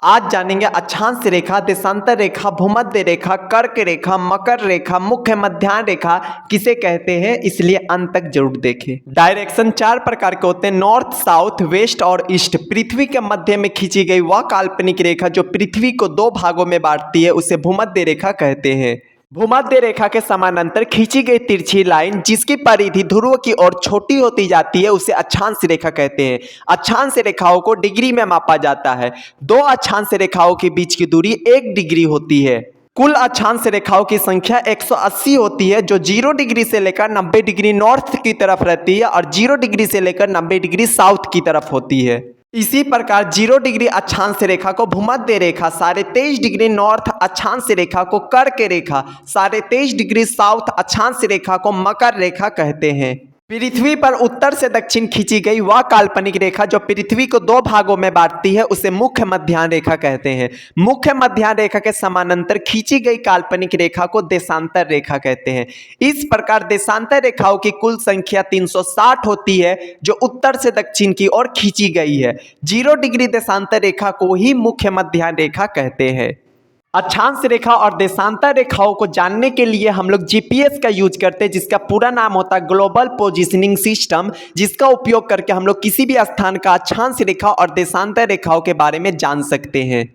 आज जानेंगे अक्षांश रेखा, देशांतर रेखा, भूमध्य रेखा, कर्क रेखा, मकर रेखा, मुख्य मध्याह्न रेखा किसे कहते हैं, इसलिए अंत तक जरूर देखें। डायरेक्शन 4 प्रकार के होते हैं, नॉर्थ, साउथ, वेस्ट और ईस्ट। पृथ्वी के मध्य में खींची गई वह काल्पनिक रेखा जो पृथ्वी को 2 भागों में बांटती है उसे भूमध्य रेखा कहते हैं। भूमध्य रेखा के समानांतर खींची गई तिरछी लाइन जिसकी परिधि ध्रुव की ओर छोटी होती जाती है उसे अक्षांश रेखा कहते हैं। अक्षांश रेखाओं को डिग्री में मापा जाता है। 2 अक्षांश रेखाओं के बीच की दूरी 1 डिग्री होती है। कुल अक्षांश रेखाओं की संख्या 180 होती है जो 0 डिग्री से लेकर 90 डिग्री नॉर्थ की तरफ रहती है और 0 डिग्री से लेकर 90 डिग्री साउथ की तरफ होती है। इसी प्रकार 0 डिग्री अक्षांश रेखा को भूमध्य रेखा, 23.5 डिग्री नॉर्थ अक्षांश रेखा को कर्क रेखा, 23.5 डिग्री साउथ अक्षांश रेखा को मकर रेखा कहते हैं। पृथ्वी पर उत्तर से दक्षिण खींची गई वह काल्पनिक रेखा जो पृथ्वी को 2 भागों में बांटती है उसे मुख्य मध्याह्न रेखा कहते हैं। मुख्य मध्याह्न रेखा के समानांतर खींची गई काल्पनिक रेखा को देशांतर रेखा कहते हैं। इस प्रकार देशांतर रेखाओं की कुल संख्या 360 होती है जो उत्तर से दक्षिण की ओर खींची गई है। 0 डिग्री देशांतर रेखा को ही मुख्य मध्याह्न रेखा कहते हैं। अक्षांश रेखा और देशांतर रेखाओं को जानने के लिए हम लोग जीपीएस का यूज करते हैं जिसका पूरा नाम होता है ग्लोबल पोजीशनिंग सिस्टम, जिसका उपयोग करके हम लोग किसी भी स्थान का अक्षांश रेखा और देशांतर रेखाओं के बारे में जान सकते हैं।